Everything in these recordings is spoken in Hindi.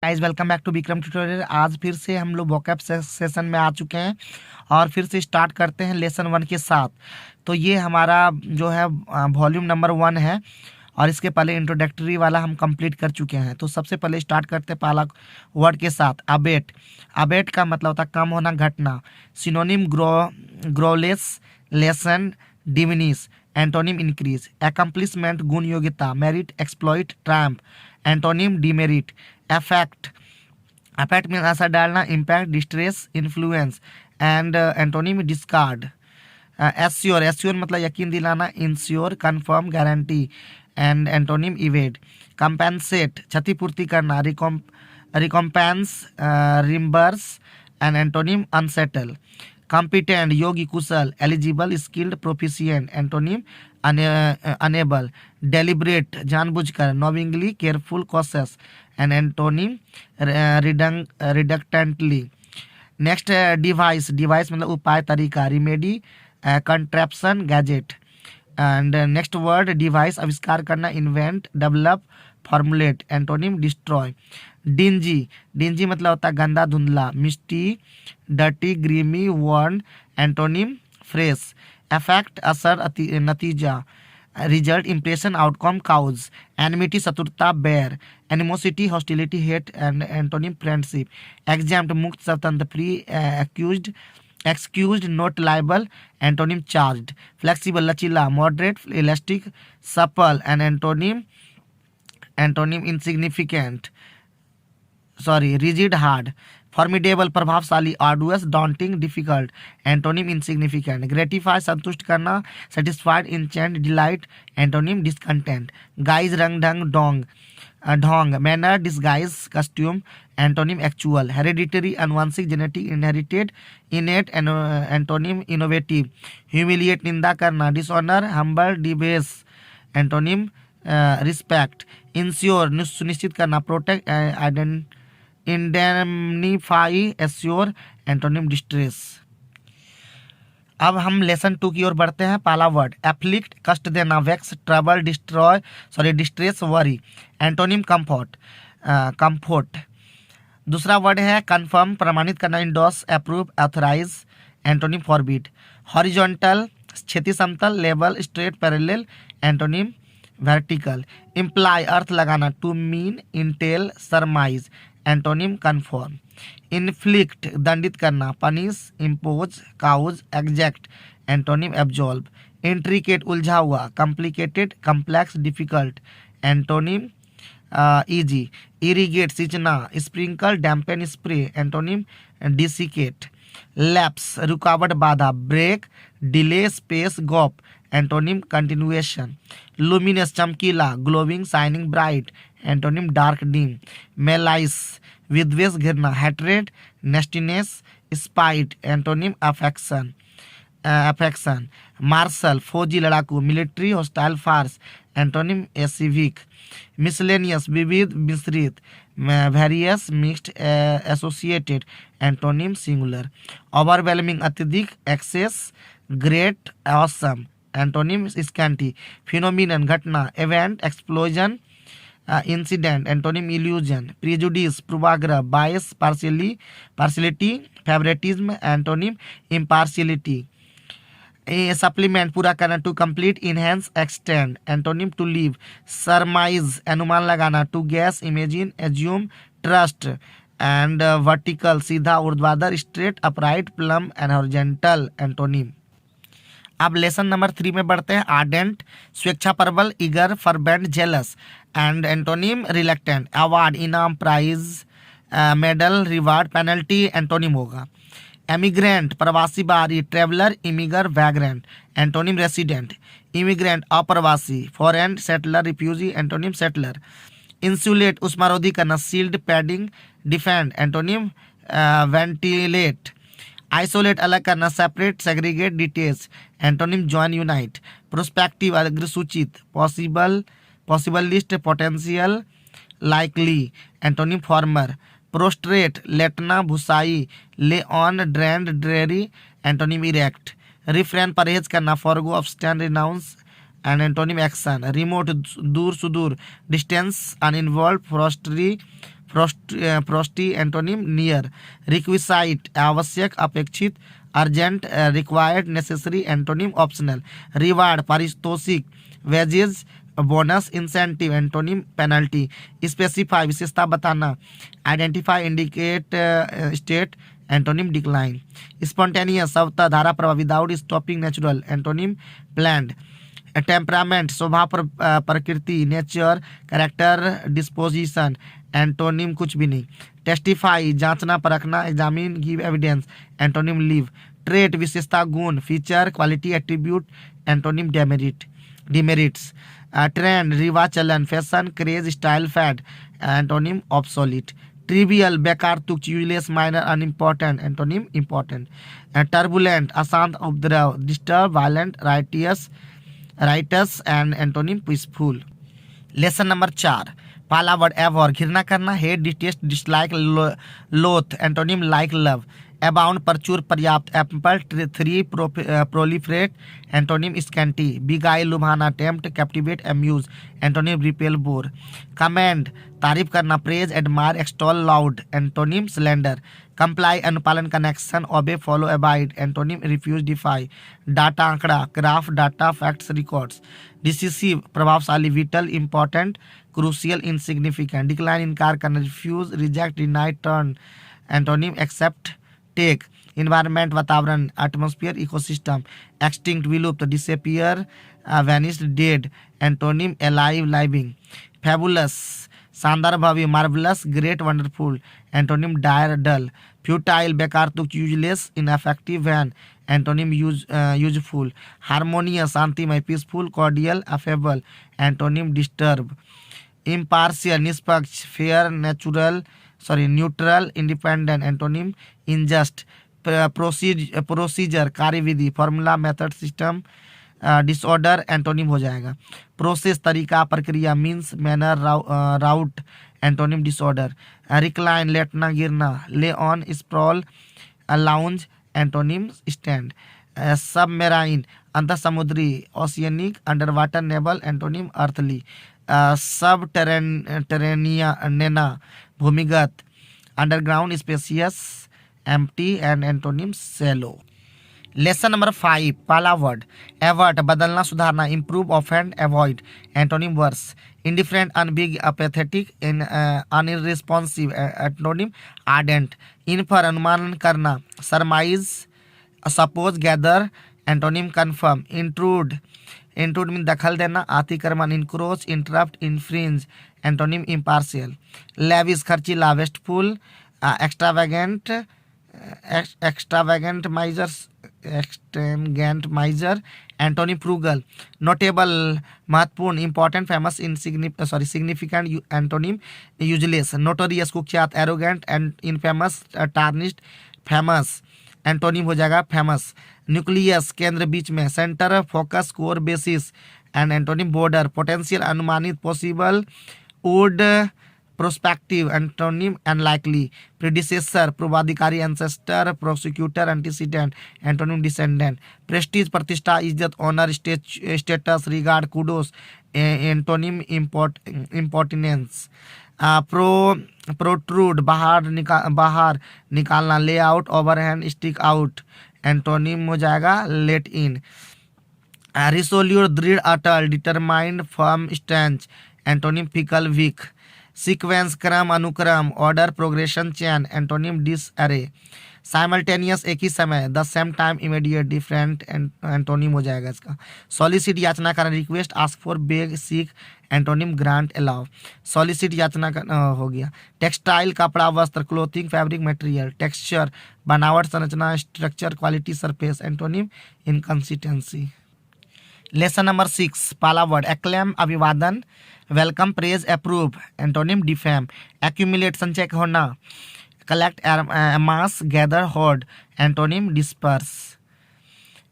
Guys welcome back to Vikram tutorial. आज फिर से हम लोग वोकैब सेशन में आ चुके हैं और फिर से स्टार्ट करते हैं लेसन 1 के साथ। तो ये हमारा जो है वॉल्यूम नंबर 1 है और इसके पहले इंट्रोडक्टरी वाला हम कंप्लीट कर चुके हैं। तो सबसे पहले स्टार्ट करते हैं पहला वर्ड के साथ, अबेट। अबेट का मतलब होता है कम होना, घटना। Synonym grow less, lessen, diminish. Antonym increase. Accomplishment गुण, योग्यता। Merit, exploit, triumph. Antonym demerit. Affect, affect में असर डालना, impact, distress, influence. And antonym discard. Assure, assure मतलब यकीन दिलाना, ensure, confirm, guarantee. And antonym evade. Compensate क्षतिपूर्ति करना, recompense, reimburse. And antonym unsettle. Competent योग्य, कुशल। Eligible, skilled, proficient. Antonym unable. Deliberate जानबूझकर, knowingly, careful, cautious. And antonym reluctantly. Next device, device मतलब उपाय, तरीका। Remedy, contraption, gadget. And next word devise, आविष्कार करना, invent, develop, formulate. Antonym destroy. Dingy, dingy मतलब होता है गंदा, धुंधला। Misty, dirty, grimy, worn. Antonym fresh. Effect असर, नतीजा। Result impression, outcome, cause. Enmity शत्रुता, bear. Animosity hostility, hate. And antonym friendship. Exempt मुक्त, स्वतंत्र। Free, accused, excused, not liable. Antonym charged. Flexible लचीला, moderate, elastic, supple. And antonym insignificant, sorry rigid, hard. Formidable प्रभावशाली, arduous, daunting, difficult. Antonym insignificant. Gratify संतुष्ट करना, satisfied, enchant, delight. Antonym discontent. Guise रंग ढंग, डोंग, ढोंग। Manner, disguise, costume. Antonym actual. Hereditary अनुवांशिक, genetic, inherited. Innate, antonym innovative. Humiliate निंदा करना, dishonour, humble, debase. Antonym respect. Ensure सुनिश्चित करना, protect, indemnify, assure. Antonym distress. अब हम लेसन 2 की ओर बढ़ते हैं। पहला वर्ड एफ्लिक्ट, कष्ट देना, vex, trouble, destroy, sorry distress, worry. Antonym comfort, comfort. दूसरा वर्ड है कन्फर्म, प्रमाणित करना, endorse, approve, authorise. Antonym forbid. Horizontal क्षैतिज समतल, level, straight, parallel. Antonym vertical. Imply अर्थ लगाना, to mean, entail, surmise. Antonym confirm. Inflict दंडित करना, punish, impose, cause, exact. Antonym absolve. Intricate उलझा हुआ, complicated, complex, difficult. Antonym easy. Irrigate सिंचना, sprinkle, dampen, spray. Antonym desiccate. Lapse रुकावट, बाधा, break, delay, space, gap. Antonym continuation. Luminous चमकीला, glowing, shining, bright. Antonym dark, dim. Malice विद्वेष, घृणा, hatred, nastiness, spite. Antonym affection, affection. Martial फौजी, लड़ाकू, military, hostile, farce. Antonym civic. Miscellaneous विविध, मिश्रित। Various, mixed, associated. Antonym singular. Overwhelming अत्यधिक, excess, great, awesome. Antonym scanty. Phenomenon घटना, event, explosion, incident. Antonym illusion. Prejudice पूर्वाग्रह, bias, partiality, favouritism. Antonym impartiality. Supplement पूरा करना, to complete, enhance, extend. Antonym to leave. Surmise अनुमान लगाना, to guess, imagine, assume, trust. And vertical सीधा, ऊर्ध्वाधर, straight, upright, plumb. And horizontal. Antonym. अब लेसन नंबर 3 में बढ़ते हैं। आर्डेंट स्वेच्छा प्रबल, eager, fervent, jealous. And antonym reluctant. Award इनाम, prize, medal, reward. Penalty antonym होगा। एमिग्रेंट प्रवासी, बाहरी, traveller, emigre, vagrant. Antonym resident. Immigrant अप्रवासी, foreign, settler, refugee. Antonym settler. Insulate उष्मारोधी करना, sealed, padding, defend. Antonym ventilate. Isolate अलग करना, separate, segregate, detach. Antonym join, unite. Prospective अग्रसूचित, possible, possibilist, potential, likely. Antonym former. Prostrate लेटना, भुसाई, lie on, drained, dreary. Antonym erect. Refrain परहेज करना, forgo, abstain, renounce. And antonym action. Remote दूर, सुदूर, डिस्टेंस, अनइन्वॉल्व, फ्रॉस्टरी, फ्रॉस्टी एंटोनिम नियर, रिक्विसाइट आवश्यक अपेक्षित, urgent required, necessary antonym optional, reward पारितोषिक, wages bonus, incentive antonym penalty, specify विशेषता बताना, identify indicate state antonym decline, spontaneous स्वतः धारा प्रवाह, without stopping natural antonym planned, temperament स्वभाव प्रकृति, नेचर कैरेक्टर डिस्पोजिशन एंटोनिम कुछ भी नहीं, टेस्टिफाई जांचना परखना, examine give evidence antonym leave, trait विशेषता गुण, feature quality attribute antonym demerits, trend रिवाज चलन, fashion craze style fad antonym obsolete, trivial बेकार तुच्छ, useless minor unimportant antonym important, turbulent अशांत उपद्रव, disturb violent, riotous and antonym peaceful. Lesson number 4 पहला वर्ड एवॉर घृणा करना, hate detest dislike, loathe antonym like love, abound प्रचुर पर्याप्त, ample, three proliferate antonym scanty, beguile लुभाना, tempt captivate amuse antonym repel bore, commend तारीफ करना, praise admire extol loud antonym slender, comply अनुपालन, connection obey follow abide antonym refuse defy, data आंकड़ा, graph data facts records, decisive प्रभावशाली, vital important, crucial insignificant, decline इनकार करना, refuse reject deny turn antonym accept take, environment वातावरण, एटमॉस्फेयर इकोसिस्टम, एक्सटिंक्ट विलुप्त, disappear vanished dead antonym alive living, fabulous शानदार भव्य, marvellous great wonderful antonym dire dull, futile बेकार तुच्छ, useless इनएफेक्टिव van antonym useful, harmonious शांतिमय, peaceful cordial affable antonym disturb, impartial निष्पक्ष, fair neutral independent antonym unjust, procedure कार्यविधि, formula method system, disorder antonym हो जाएगा, प्रोसेस तरीका प्रक्रिया, means manner route antonym disorder, recline लेटना गिरना, lie on sprawl lounge antonym stand, submarine अंतर समुद्री, oceanic under water naval antonym earthly, subterranean भूमिगत, underground spacious empty and antonym shallow. Lesson number 5 पहला वर्ड एवर्ट बदलना सुधारना, improve offend avoid antonym worse, indifferent अनबिग apathetic unresponsive antonym ardent, infer अनुमान करना, surmise suppose gather antonym confirm, intrude mean दखल देना, अतिक्रमण, encroach interrupt infringe antonym impartial, lavish खर्चीला, wasteful extravagant miser antonym frugal, notable महत्वपूर्ण, important famous significant antonym useless, notorious कुख्यात, arrogant and infamous, tarnished famous antonym हो जाएगा फेमस, न्यूक्लियस केंद्र बीच में, centre focus core basis and antonym border, potential अनुमानित, possible would prospective antonym unlikely, predecessor पूर्वाधिकारी, ancestor prosecutor, antecedent antonym descendant, prestige प्रतिष्ठा इज्जत honour, status regard kudos antonym importance, protrude बाहर निकालना, layout overhand stick out antonym हो जाएगा लेट इन, रिसोल्यूट दृढ़ अटल, determined firm staunch antonym fickle weak, sequence क्रम अनुक्रम, order progression chain antonym disarray, simultaneous एक ही समय, the same time, immediate different antonym हो जाएगा इसका, सॉलिसिट याचना करना, request ask for beg seek antonym grant allow, solicit याचना हो गया, टेक्सटाइल कपड़ा वस्त्र, क्लोथिंग फैब्रिक मटेरियल, टेक्सचर बनावट संरचना, structure quality surface antonym inconsistency. Lesson number 6 पहला वर्ड एक्लेम अभिवादन, welcome praise approve antonym defame, accumulate संचय होना, collect mass gather hoard antonym disperse,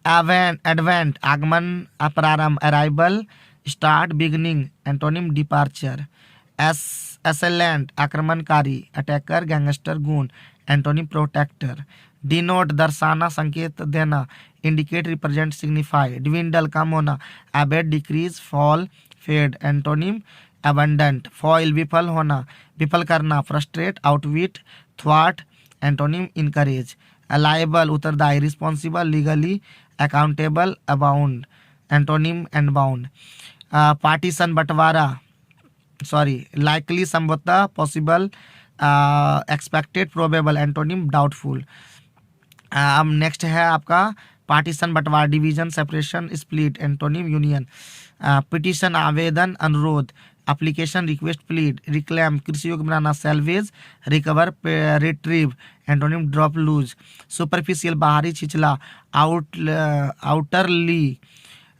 advent आगमन प्रारंभ, arrival start beginning antonym departure, assailant आक्रमणकारी, अटैकर गैंगस्टर गुण एंटोनिम प्रोटेक्टर, डिनोट दर्शाना संकेत देना, इंडिकेट रिप्रेजेंट सिग्निफाई, डिविंडल कम होना, abate decrease fall fade antonym abundant, foil विफल होना, विफल करना, frustrate, outwit, thwart, antonym encourage, liable उत्तरदायी, responsible legally, accountable abound, antonym unbound, partition बंटवारा, सॉरी लाइकली संभवतः, possible, expected, probable, antonym doubtful. अब नेक्स्ट है आपका पार्टीशन बंटवारा, division, separation, split, antonym union, petition आवेदन, अनुरोध, एप्लीकेशन, रिक्वेस्ट, प्लीड, रिक्लेम कृषि योग्य बनाना, salvage, recover, retrieve, antonym drop, lose, superficial बाहरी, छिछला, outerly,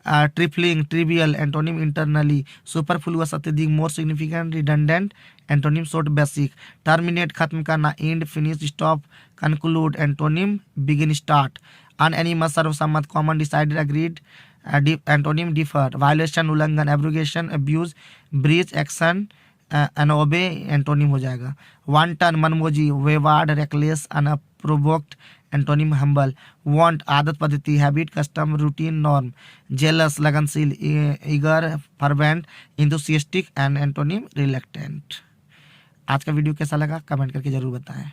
trifling, trivial, antonym internally, superfluous अत्यधिक, more significant, redundant, antonym short basic, terminate खत्म करना, end, finish, stop, conclude, antonym begin, start, unanimous सर्वसम्मत, common, decided, agreed, antonym differ, violation उल्लंघन, abrogation abuse, breach, action, unobey, antonym हो जाएगा। वांटन मनमोजी, wayward, reckless, unprovoked, antonym humble, want आदत पद्धति, habit, custom, routine, norm, zealous लगनशील, eager, fervent, enthusiastic and antonym reluctant. आज का वीडियो कैसा लगा कमेंट करके जरूर बताएं।